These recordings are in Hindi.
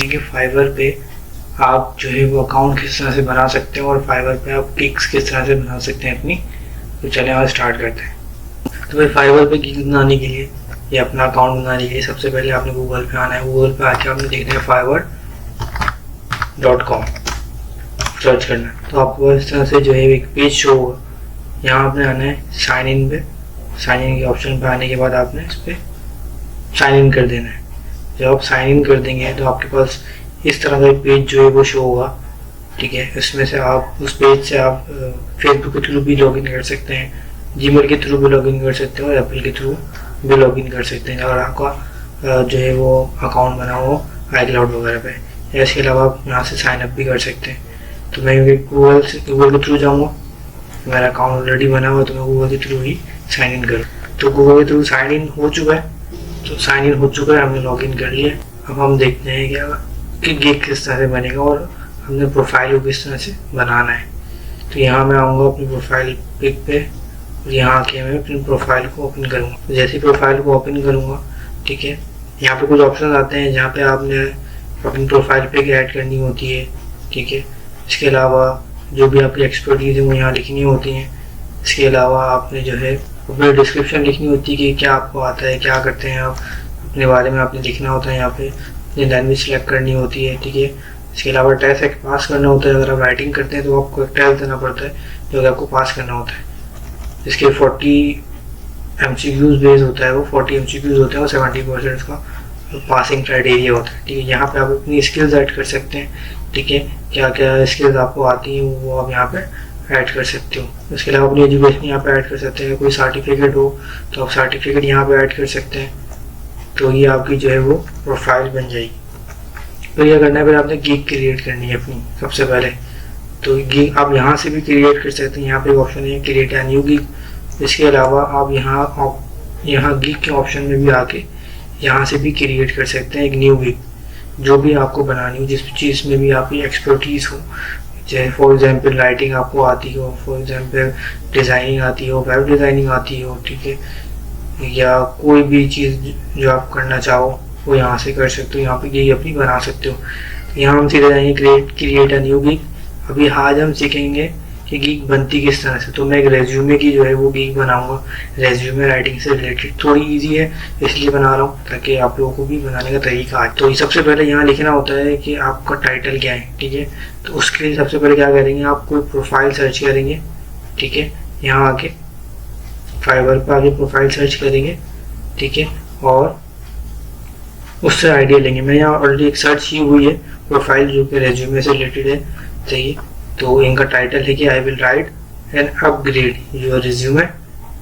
हैं कि फाइवर पे आप जो है वो अकाउंट किस तरह से बना सकते हैं और फाइवर पे आप गिग्स किस तरह से बना सकते हैं अपनी। तो चलें आज स्टार्ट करते हैं। तो भाई फाइवर पे गिग बनाने के लिए या अपना अकाउंट बनाने के लिए सबसे पहले आपने गूगल पे आना है। गूगल पे आके आपने देखना है fiverr.com सर्च करना है। तो आपको इस तरह से जो है एक पेज शो होगा। यहाँ आपने आना है साइन इन पे। साइन इन के ऑप्शन पे आने के बाद आपने इस पर साइन इन कर देना है। जब आप साइन इन कर देंगे तो आपके पास इस तरह का पेज जो है वो शो होगा। ठीक है, इसमें से आप उस पेज से आप फेसबुक के थ्रू भी लॉगिन कर सकते हैं, जीमेल के थ्रू भी लॉगिन कर सकते हैं और एप्पल के थ्रू भी लॉगिन कर सकते हैं अगर आपका जो है वो अकाउंट बना हो iCloud वगैरह पे। इसके अलावा आप यहाँ से साइन अप भी कर सकते हैं। तो मैं गूगल के थ्रू जाऊँगा, मेरा अकाउंट ऑलरेडी बना हुआ तो मैं गूगल के थ्रू ही साइन इन करूँ। तो गूगल के थ्रू साइन इन हो चुका है। तो साइन इन हो चुका है, हमने लॉगिन कर लिया। अब हम देखते हैं क्या कि गिग किस तरह से बनेगा और हमने प्रोफाइल को किस तरह से बनाना है। तो यहाँ मैं आऊँगा अपनी प्रोफाइल पिक पे और यहाँ आके मैं अपनी प्रोफाइल को ओपन करूँगा। जैसे ही प्रोफाइल को ओपन करूँगा, ठीक है, यहाँ पे कुछ ऑप्शन आते हैं जहाँ पे आपने अपनी प्रोफाइल पिक ऐड करनी होती है। ठीक है, इसके अलावा जो भी आपकी एक्सपर्टीज है वो यहाँ लिखनी होती हैं। इसके अलावा आपने जो है अपनी डिस्क्रिप्शन लिखनी होती है कि क्या आपको आता है, क्या करते हैं आप, अपने बारे में आपने लिखना होता है। यहाँ पे लैंग्वेज सेलेक्ट करनी होती है। ठीक है, इसके अलावा टेस्ट एक पास करना होता है। अगर आप राइटिंग करते हैं तो आपको एक टेस्ट देना पड़ता है जो कि आपको पास करना होता है। इसके 40 MCQs बेस होता है, वो 40 MCQs होते हैं और 70% का पासिंग क्राइटेरिया होता है। ठीक है, यहाँ पे आप अपनी स्किल्स ऐड कर सकते हैं। ठीक है, क्या क्या स्किल्स आपको आती हैं वो आप यहाँ पे ऐड कर सकते हो। इसके अलावा अपनी एजुकेशन यहाँ पे ऐड कर सकते हैं। कोई सर्टिफिकेट हो तो आप सर्टिफिकेट यहाँ पे ऐड कर सकते हैं। तो ये आपकी जो है वो प्रोफाइल बन जाएगी। तो ये करना है, फिर आपने गिग क्रिएट करनी है अपनी सबसे पहले। तो गिग आप यहाँ से भी क्रिएट कर सकते हैं। यहाँ पे ऑप्शन है क्रिएट अ न्यू गिग। इसके अलावा आप यहाँ गिग के ऑप्शन में भी आके यहाँ से भी क्रिएट कर सकते हैं एक न्यू गिग, जो भी आपको बनानी हो, जिस चीज़ में भी आपकी एक्सपर्टीज हो। चाहे फॉर एग्जाम्पल राइटिंग आपको आती हो, फॉर एग्जाम्पल डिज़ाइनिंग आती हो, वेब डिज़ाइनिंग आती हो। ठीक है, या कोई भी चीज़ जो आप करना चाहो वो यहाँ से कर सकते हो। यहाँ पे गिग अपनी बना सकते हो। तो यहाँ हम सीधे जाएंगे क्रिएट अ न्यू गिग। अभी आज हम सीखेंगे कि गिग बनती किस तरह से। तो मैं एक रेज्यूमे की जो है वो गिग बनाऊंगा, रेज्यूमे राइटिंग से रिलेटेड। थोड़ी इजी है इसलिए बना रहा हूँ ताकि आप लोगों को भी बनाने का तरीका आए। तो सबसे पहले यहाँ लिखना होता है कि आपका टाइटल क्या है। ठीक है, तो उसके लिए सबसे पहले क्या करेंगे, आप कोई प्रोफाइल सर्च करेंगे। ठीक है, यहाँ आके फाइवर पर आगे प्रोफाइल सर्च करेंगे। ठीक है, और उससे आइडिया लेंगे। मैं यहाँ ऑलरेडी एक सर्च की हुई है प्रोफाइल जो कि रेज्यूमे से रिलेटेड है। सही, तो इनका टाइटल है कि I will write and upgrade your resume,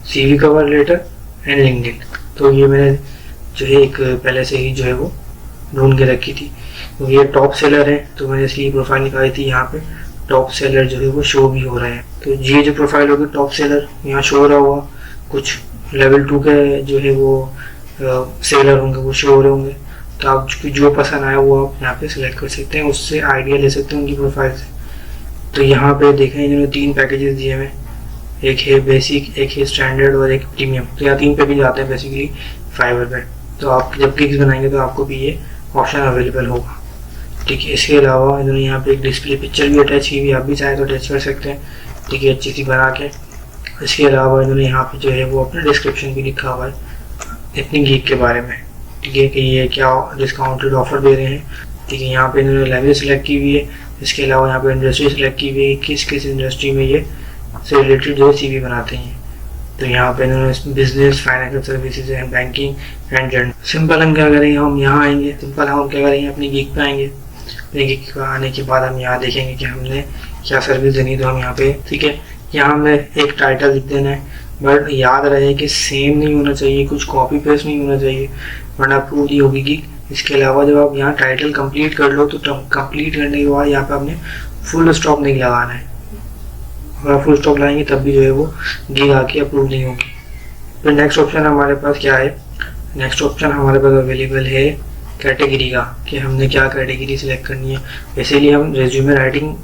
CV cover letter and LinkedIn. तो ये मैंने जो है एक पहले से ही जो है वो ढूंढ के रखी थी। तो ये टॉप सेलर है तो मैंने इसकी प्रोफाइल निकाली थी। यहाँ पे टॉप सेलर जो है वो शो भी हो रहे हैं। तो ये जो प्रोफाइल होगी टॉप सेलर यहाँ शो हो रहा होगा। कुछ लेवल 2 के जो है वो सेलर होंगे वो शो हो रहे होंगे। तो आप जो पसंद आया वो आप यहाँ पे सिलेक्ट कर सकते हैं, उससे आइडिया ले सकते हैं उनकी प्रोफाइल से। तो यहाँ पे देखें इन्होंने 3 पैकेजेस दिए हैं, एक है बेसिक, एक है स्टैंडर्ड और एक प्रीमियम। तो यहाँ 3 पैकेज आते हैं बेसिकली फाइवर पे। तो आप जब गिग्स बनाएंगे तो आपको भी ये ऑप्शन अवेलेबल होगा। ठीक है, इसके अलावा इन्होंने यहाँ पे एक डिस्प्ले पिक्चर भी अटैच की हुई है, आप भी चाहें तो अटैच कर सकते हैं। ठीक है, अच्छी सी बना के। इसके अलावा इन्होंने यहाँ पे जो है वो अपना डिस्क्रिप्शन भी लिखा हुआ है अपनी गिग के बारे में। ठीक है, कि ये क्या डिस्काउंटेड ऑफर दे रहे हैं। ठीक है, यहाँ पे इन्होंने लैंग्वेज सेलेक्ट की हुई है। इसके अलावा यहाँ पे इंडस्ट्री सेलेक्ट की हुई है, किस किस इंडस्ट्री में ये से रिलेटेड जो CV बनाते हैं। तो यहाँ पे इन्होंने business, financial services and banking and general. Simple हम क्या करेंगे, हम यहाँ आएंगे। सिंपल हम क्या करेंगे, अपनी गिग पे आएंगे। अपनी गिग पे आने के बाद हम यहाँ देखेंगे कि हमने क्या सर्विस देनी। तो हम यहाँ पे, ठीक है, यहाँ हमें एक टाइटल लिख देना है। बट याद रहे कि सेम नहीं होना चाहिए, कुछ कॉपी पेस्ट नहीं होना चाहिए, वरना अप्रूव नहीं होगी गिग। इसके अलावा जब आप यहाँ टाइटल कंप्लीट कर लो तो कंप्लीट करने के बाद यहाँ पे आपने फुल स्टॉप नहीं लगाना है। अगर फुल स्टॉप लगाएंगे तब भी जो है वो गिग आके अप्रूव नहीं होगी। फिर नेक्स्ट ऑप्शन हमारे पास क्या है, नेक्स्ट ऑप्शन हमारे पास अवेलेबल है कैटेगरी का, कि हमने क्या कैटेगरी सिलेक्ट करनी है। बेसिकली हम रेज्यूमे राइटिंग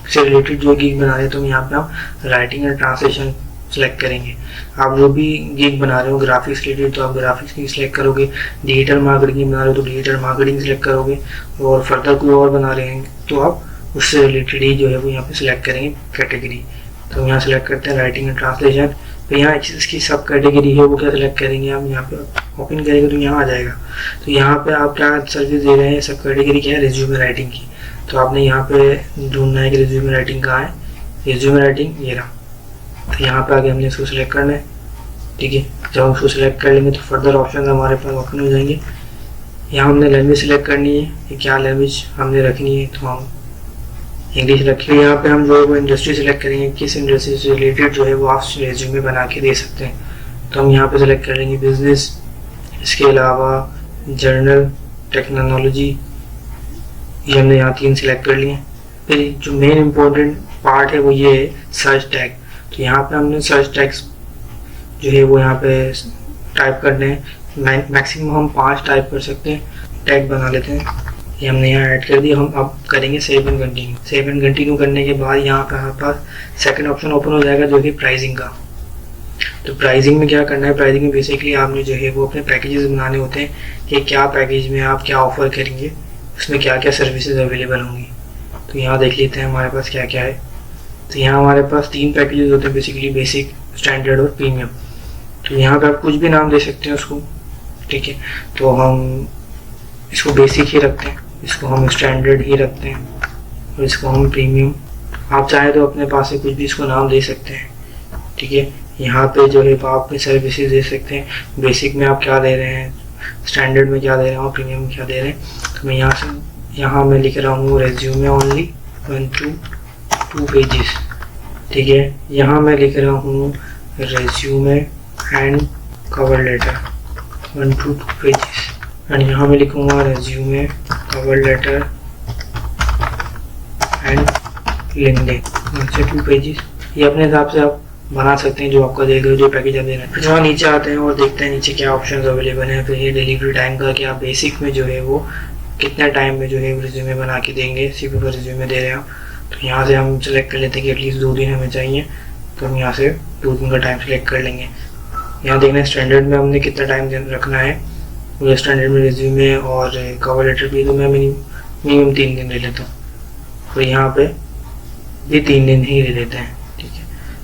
से रिलेटेड जो गिग बना रहे हैं तो यहाँ पे हम राइटिंग एंड ट्रांसलेशन सेलेक्ट करेंगे। आप जो भी गिग बना रहे हो ग्राफिक्स रिलेटेड तो आप ग्राफिक्स की सिलेक्ट करोगे, डिजिटल मार्केटिंग बना रहे हो तो डिजिटल मार्केटिंग सेलेक्ट करोगे, और फर्दर कोई और बना रहे हैं तो आप उससे रिलेटेड ही जो है वो यहाँ पे सिलेक्ट करेंगे कैटेगरी। तो यहाँ सेलेक्ट करते हैं राइटिंग एंड ट्रांसलेशन। तो यहाँ इसकी सब कैटेगरी है वो क्या सिलेक्ट करेंगे आप, यहाँ पे ओपन करेंगे तो यहाँ आ जाएगा। तो यहाँ पे आप क्या सर्विस दे रहे हैं, सब कैटेगरी क्या है, रिज्यूमे राइटिंग की। तो आपने यहाँ पे ढूंढना है कि रिज्यूमे राइटिंग कहाँ है, रिज्यूमे राइटिंग ये रहा। तो यहाँ पे आगे हमने इसको सिलेक्ट करना है, ठीक है। जब हम उसको सिलेक्ट कर लेंगे तो फर्दर ऑप्शन हमारे पास ओपन हो जाएंगे। यहाँ हमने लैंग्वेज सिलेक्ट करनी है कि क्या लैंग्वेज हमने रखनी है, तो हम इंग्लिश रखिए। यहाँ पे हम जो है वो इंडस्ट्री सेलेक्ट करेंगे, किस इंडस्ट्री से रिलेटेड जो है वो आप रेज्यूमे बना के दे सकते हैं। तो हम यहाँ पे सेलेक्ट कर लेंगे बिजनेस, इसके अलावा जर्नल, टेक्नोलॉजी, ये हमने यहाँ 3 सिलेक्ट कर लिए। फिर जो मेन इम्पोर्टेंट पार्ट है वो ये है सर्च टैग। तो यहाँ पे हमने सर्च टैग्स जो है वो यहाँ पे टाइप करने हैं, मैक्सिमम हम 5 टाइप कर सकते हैं, टैग बना लेते हैं। ये हमने यहाँ ऐड कर दिया। हम अब करेंगे save and continue. Save and continue करने के बाद यहाँ पे हमारे पास सेकंड ऑप्शन ओपन हो जाएगा जो कि प्राइसिंग का। तो प्राइसिंग में क्या करना है, प्राइसिंग में बेसिकली आपने जो है वो अपने पैकेजेस बनाने होते हैं कि क्या पैकेज में आप क्या ऑफर करेंगे, उसमें क्या क्या सर्विसेज अवेलेबल होंगी। तो यहाँ देख लेते हैं हमारे पास क्या क्या है। तो यहाँ हमारे पास 3 पैकेजेस होते हैं बेसिकली, बेसिक, स्टैंडर्ड और प्रीमियम। तो यहाँ पे आप कुछ भी नाम दे सकते हैं उसको, ठीक है। तो हम इसको बेसिक ही रखते हैं, इसको हम स्टैंडर्ड ही रखते हैं और इसको हम प्रीमियम। आप चाहे तो अपने पास से कुछ भी इसको नाम दे सकते हैं, ठीक है। यहाँ पे जो है आप अपनी सर्विसेज दे सकते हैं, बेसिक में आप क्या दे रहे हैं, स्टैंडर्ड में क्या दे रहे हैं और प्रीमियम में क्या दे रहे हैं। तो मैं यहाँ मैं लिख रहा हूँ रेज्यूमे ओनली 1 to 2 पेजेस, ठीक है। यहाँ मैं लिख रहा हूँ resume and cover letter 1 to 2 pages, and यहाँ मैं लिखूँगा resume, cover letter and LinkedIn 1 से 2 पेजेस। ये अपने हिसाब से आप बना सकते हैं जो आपका देगा, जो पैकेज आप दे रहे हैं। फिर वहाँ नीचे आते हैं और देखते हैं नीचे क्या ऑप्शन अवेलेबल हैं। फिर ये डिलीवरी टाइम का कि आप बेसिक में जो है वो कितना टाइम में जो है रिज्यूमे बना के देंगे, सीपी पर रिज्यूमे दे रहे हैं आप। तो यहाँ से हम सेलेक्ट कर लेते हैं कि एटलीस्ट 2 दिन हमें चाहिए, तो हम यहाँ से 2 दिन का टाइम सेलेक्ट कर लेंगे। यहाँ देखना है स्टैंडर्ड में हमने कितना टाइम रखना है, वो स्टैंडर्ड में रिज्यूमे और कवर लेटर भी, तो मैं मिनिमम 3 दिन ले लेता हूँ। तो यहाँ पे भी 3 दिन ही ले लेते हैं, ठीक है।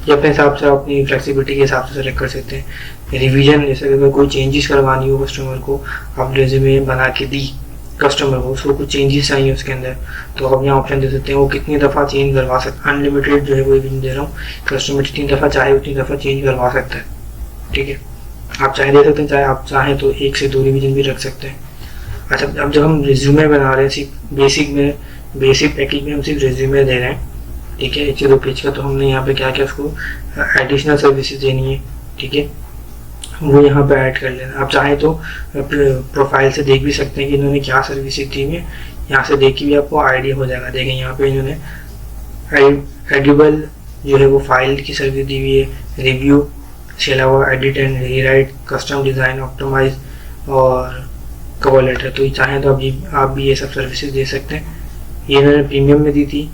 ये अपने हिसाब से अपनी फ्लेक्सिबिलिटी के हिसाब से सेलेक्ट कर सकते हैं। रिवीजन, जैसे अगर कोई चेंजेस करवानी हो कस्टमर को, आप रेज्यूमे बना के दी कस्टमर को, उसको कुछ चेंजेस चाहिए उसके अंदर, तो आप यहाँ ऑप्शन दे सकते हैं वो कितनी दफ़ा चेंज करवा सकते हैं। अनलिमिटेड जो है वो रिवीजन दे रहा हूँ, कस्टमर जितनी दफ़ा चाहे उतनी दफ़ा चेंज करवा सकता है, ठीक है। आप चाहे दे सकते हैं, चाहे आप चाहें तो 1 से 2 रिवीजन भी रख सकते हैं। अच्छा, अब जब हम रिज्यूमे बना रहे हैं सिर्फ बेसिक पैकेज में हम सिर्फ रिज्यूमे दे रहे हैं, ठीक है, 1 से 2 पेज का, तो हमने यहाँ पे क्या क्या उसको एडिशनल सर्विसेज देनी है, ठीक है, वो यहाँ पे ऐड कर लेना। आप चाहें तो प्रोफाइल से देख भी सकते हैं कि इन्होंने क्या सर्विसेज दी है, यहाँ से देख के भी आपको आइडिया हो जाएगा। देखें यहाँ पे इन्होंने एडिबल जो है वो फाइल की सर्विस दी हुई है, रिव्यू, इसके अलावा edit and rewrite, custom design, optimize और कवर लेटर। तो चाहें तो आप भी ये सब सर्विसेज दे सकते हैं। ये इन्होंने प्रीमियम में दी थी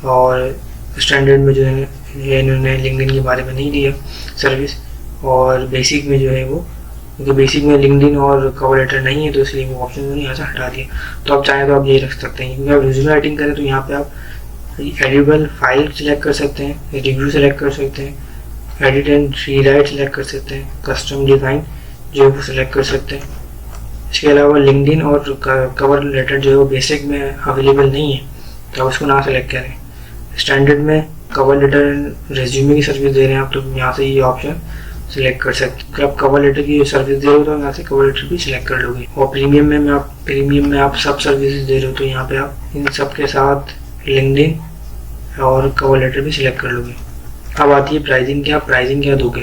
और स्टैंडर्ड में जो है इन्होंने लिंक्डइन के बारे में नहीं दिया सर्विस, और बेसिक में जो है वो, क्योंकि बेसिक में लिंक्डइन और कवर लेटर नहीं है तो इसलिए वो ऑप्शन नहीं यहाँ से हटा दिया। तो आप चाहें तो आप ये रख सकते हैं, क्योंकि आप रिज्यूमे राइटिंग करें तो यहाँ पे आप एडिबल फाइल सेलेक्ट कर सकते हैं, रिव्यू सेलेक्ट कर सकते हैं, एडिट एंड रीराइट सेलेक्ट कर सकते हैं, कस्टम डिज़ाइन जो है वो सेलेक्ट कर सकते हैं। इसके अलावा लिंक्डइन और कवर लेटर जो है वो बेसिक में अवेलेबल नहीं है तो आप उसको ना सेलेक्ट करें। स्टैंडर्ड में कवर लेटर रेज्यूमे की सर्विस दे रहे हैं आप, तो यहाँ से ये ऑप्शन सिलेक्ट कर सकते हैं। अगर आप कवर लेटर की सर्विस दे रहे हो तो यहाँ से कवर लेटर भी सिलेक्ट कर लोगे। और प्रीमियम में आप सब सर्विसेज दे रहे हो तो यहाँ पे आप इन सब के साथ लिंक्डइन और कवर लेटर भी सिलेक्ट कर लोगे। अब आती है प्राइसिंग क्या दोगे।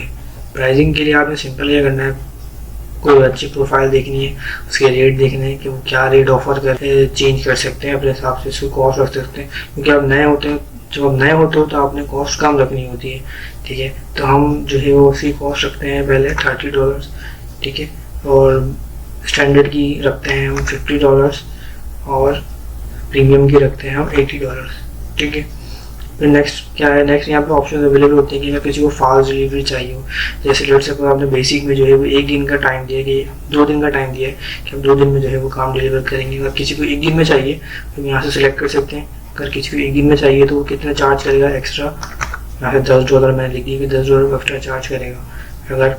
प्राइसिंग के लिए आपने सिंपल क्या करना है, कोई अच्छी प्रोफाइल देखनी है, उसके रेट देखने हैं कि वो क्या रेट ऑफर कर, चेंज कर सकते हैं अपने हिसाब से, उसको कॉस्ट रख सकते हैं, क्योंकि आप नए होते हैं, जब आप नए होते हो तो आपने कॉस्ट कम रखनी होती है, ठीक है। तो हम जो है वो उसकी कॉस्ट रखते हैं पहले $30, ठीक है, और स्टैंडर्ड की रखते हैं हम $50 और प्रीमियम की रखते हैं हम $80, ठीक है। फिर नेक्स्ट क्या है, नेक्स्ट यहाँ पे ऑप्शन अवेलेबल होते हैं कि अगर किसी को फास्ट डिलीवरी चाहिए हो, जैसे लेट सपोज आपने बेसिक में जो है वो 1 दिन का टाइम दिया कि 2 दिन का टाइम दिया है कि हम 2 दिन में जो है वो काम डिलीवर करेंगे। अगर किसी को 1 दिन में चाहिए तो हम यहाँ से सिलेक्ट कर सकते हैं। अगर किसी को 1 दिन में चाहिए तो वो कितना चार्ज करेगा एक्स्ट्रा, यहाँ से $10 मैंने लिख दिया कि $10 एक्स्ट्रा चार्ज करेगा। अगर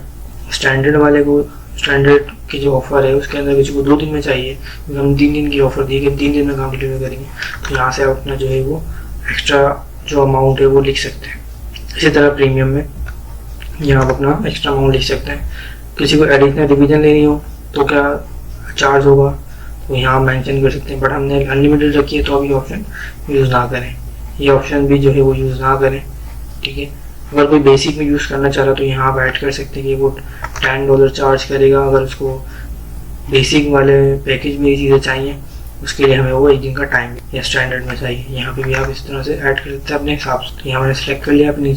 स्टैंडर्ड वाले को, स्टैंडर्ड की जो ऑफ़र है उसके अंदर किसी को 2 दिन में चाहिए, तो हम 3 दिन की ऑफ़र दी कि 3 दिन में काम डिलीवर करेंगे, तो यहाँ से आप अपना जो है वो एक्स्ट्रा जो अमाउंट है वो लिख सकते हैं। इसी तरह प्रीमियम में यहाँ आप अपना एक्स्ट्रा अमाउंट लिख सकते हैं। किसी को एडिशनल रिवीजन लेनी हो तो क्या चार्ज होगा तो यहाँ मेंशन कर सकते हैं, बट हमने अनलिमिटेड रखी है तो आप ये ऑप्शन यूज़ ना करें, ये ऑप्शन भी जो है वो यूज़ ना करें, ठीक है। अगर कोई बेसिक में यूज़ करना चाह रहा तो यहाँ आप ऐड कर सकते हैं कि वो $10 चार्ज करेगा। अगर उसको बेसिक वाले पैकेज में ये चीज़ें चाहिए उसके लिए हमें वो 1 दिन का टाइम या स्टैंडर्ड में चाहिए, यहाँ पे भी आप इस तरह से ऐड कर सकते हैं अपने हिसाब से। तो यहाँ मैंने सेलेक्ट कर लिया, अपनी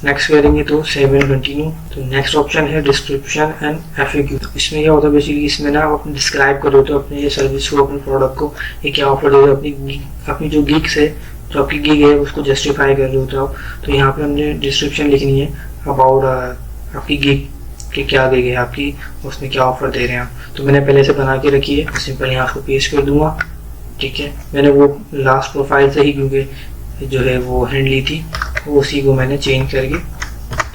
नेक्स्ट करेंगे तो सेव एंड कंटिन्यू। तो नेक्स्ट ऑप्शन है डिस्क्रिप्शन एंड FAQ। इसमें क्या होता है बेसिकली, इसमें ना आप डिस्क्राइब करो तो अपने ये सर्विस को, अपने प्रोडक्ट को ये क्या ऑफर दे रहे हो, अपनी जो गिग्स है, जो आपकी गिग है उसको जस्टिफाई कर रहे होते हो आप। तो यहाँ पे हमने डिस्क्रिप्शन लिखनी है अबाउट आपकी गिग कि क्या गिग है आपकी, उसमें क्या ऑफर दे रहे हैं आप। तो मैंने पहले से बना के रखी है, सिंपल यहाँ उसको पेस्ट कर दूंगा, ठीक है। मैंने वो लास्ट प्रोफाइल से ही क्योंकि जो है वो हैंड ली थी, वो उसी को मैंने चेंज करके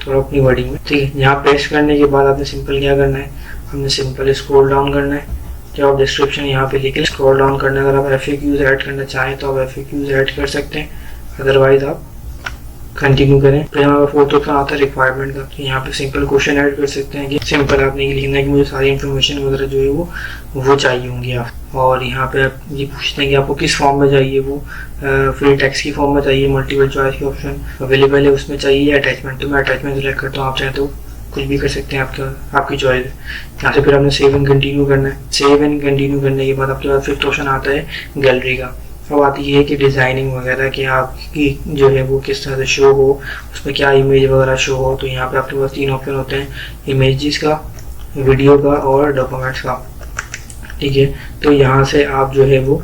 थोड़ा अपनी वर्डिंग में, ठीक है। यहाँ पेस्ट करने के बाद आपने सिंपल क्या करना है, हमने सिंपल स्क्रॉल डाउन करना है। जब आप डिस्क्रिप्शन यहाँ पे लिखे स्क्रॉल डाउन करना है। अगर आप FAQs ऐड करना चाहें तो आप FAQs ऐड कर सकते हैं, अदरवाइज आप कंटिन्यू करें। फिर हमारा फोटो का आता है रिक्वायरमेंट का, तो यहाँ पे सिंपल क्वेश्चन ऐड कर सकते हैं कि सिंपल आपने ये लिखना है कि मुझे सारी इन्फॉर्मेशन वगैरह जो है वो चाहिए होंगी आप। और यहाँ पे आप ये पूछते हैं कि आपको किस फॉर्म में चाहिए, वो फ्री टेक्स्ट की फॉर्म में चाहिए, मल्टीपल चॉइस के ऑप्शन अवेलेबल है उसमें चाहिए, या अटैचमेंट। तो मैं अटैचमेंट सेलेक्ट करता हूँ, आप चाहें तो कुछ भी कर सकते हैं, आपकी चॉइस है। यहाँ से फिर आपने सेव एंड कंटिन्यू करना है। सेव एंड कंटिन्यू करने के बाद आपके पास फिफ्थ ऑप्शन आता है गैलरी का। अब आती है कि डिज़ाइनिंग वगैरह कि आपकी जो है वो किस तरह से शो हो, उसमें क्या इमेज वगैरह शो हो। तो यहाँ पे आपके पास 3 ऑप्शन होते हैं, इमेजेस का, वीडियो का और डॉक्यूमेंट्स का, ठीक है। तो यहाँ से आप जो है वो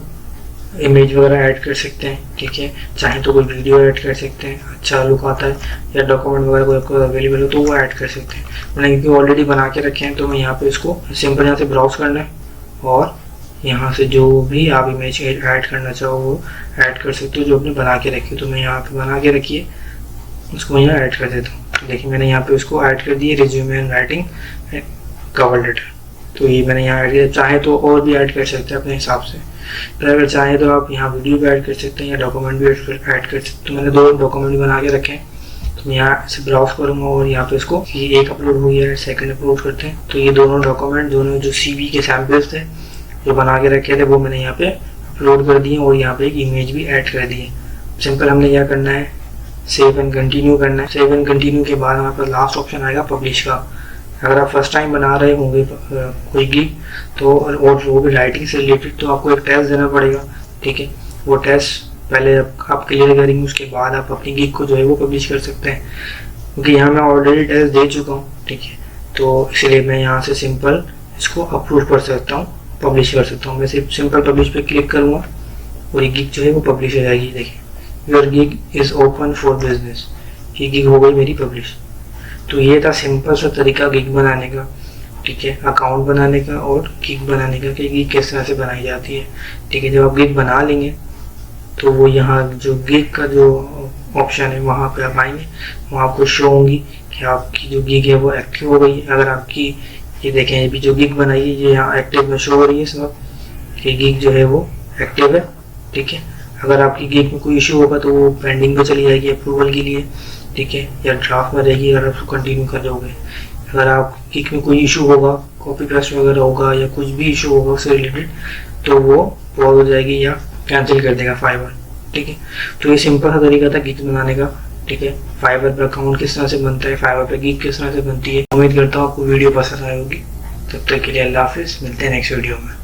इमेज वगैरह ऐड कर सकते हैं, ठीक है। चाहे तो कोई वीडियो ऐड कर सकते हैं, अच्छा लुक आता है, या डॉक्यूमेंट वगैरह कोई आपको अवेलेबल हो तो वो ऐड कर सकते हैं। मैंने क्योंकि ऑलरेडी बना के रखे हैं तो मैं यहाँ पे इसको सिंपल यहाँ से ब्राउज करना है और यहाँ से जो भी आप इमेज ऐड करना चाहो वो ऐड कर सकते हो जो आपने बना के रखी। तो मैं यहाँ पे बना के रखी है, उसको मैं यहाँ ऐड कर देता हूँ। देखिए मैंने यहाँ पे उसको ऐड कर दिया, resume and writing cover letter. तो ये मैंने यहाँ ऐड किया, चाहे तो और भी ऐड कर सकते हैं अपने हिसाब से। फिर अगर चाहे तो आप यहाँ वीडियो भी ऐड कर सकते हैं या डॉक्यूमेंट भी ऐड कर सकते हैं। तो मैंने 2 डॉक्यूमेंट बना के रखे हैं, तो मैं यहाँ से ब्राउज करूँगा और यहाँ पे इसको ये एक अपलोड हो गया है, सेकंड अपलोड करते हैं। तो ये दोनों डॉक्यूमेंट, दोनों जो CV के सैम्पल्स थे जो बना के रखे थे वो मैंने यहाँ पे अपलोड कर दिए और यहाँ पे एक इमेज भी ऐड कर दी है। सिंपल हमने क्या करना है, सेव एंड कंटिन्यू करना है। सेव एंड कंटिन्यू के बाद हमारे पास लास्ट ऑप्शन आएगा पब्लिश का। अगर आप फर्स्ट टाइम बना रहे होंगे कोई गिग तो, और वो भी राइटिंग से रिलेटेड, तो आपको एक टेस्ट देना पड़ेगा, ठीक है। वो टेस्ट पहले आप क्लियर करेंगे, उसके बाद आप अपनी गिग को जो है वो पब्लिश कर सकते हैं। क्योंकि यहाँ मैं ऑलरेडी टेस्ट दे चुका हूँ, ठीक है। तो इसलिए मैं यहाँ से सिंपल इसको अप्रूव कर सकता हूँ, पब्लिश कर सकता हूँ। मैं सिर्फ सिंपल पब्लिश पे क्लिक करूँगा और ये गिग जो है वो पब्लिश हो जाएगी। देखिए your gig is open for business, ये गिग हो गई मेरी पब्लिश। तो ये था सिंपल सा तरीका गिग बनाने का, ठीक है, अकाउंट बनाने का और गिग बनाने का, कि गिग किस तरह से बनाई जाती है, ठीक है। जब आप गिग बना लेंगे तो वो यहाँ जो गिग का जो ऑप्शन है वहाँ पे आप आएंगे, वहाँ आपको शो होंगी कि आपकी जो गिग है वो एक्टिव हो गई। अगर आपकी ये देखें अभी जो गिग बनाई है ये यहाँ एक्टिव में शो हो रही है सब, कि गिग जो है वो एक्टिव है, ठीक है। अगर आपकी गिग में कोई इशू होगा तो वो पेंडिंग पे चली जाएगी अप्रूवल के लिए, ठीक है, या ड्राफ्ट में रहेगी अगर आप उसको कंटिन्यू कर दोगे। अगर आप गिग में कोई इशू होगा, कॉपी पेस्ट वगैरह होगा या कुछ भी इशू होगा उससे रिलेटेड, तो वो पॉज हो जाएगी या कैंसिल कर देगा फाइवर, ठीक है। तो ये सिंपल सा तरीका था गिग बनाने का, ठीक है। फाइवर पर अकाउंट किस तरह से बनता है, फाइवर पर गिग किस तरह से बनती है। उम्मीद करता हूँ आपको वीडियो पसंद आई होगी। तब तक के लिए अल्लाह हाफिज़, मिलते हैं नेक्स्ट वीडियो में।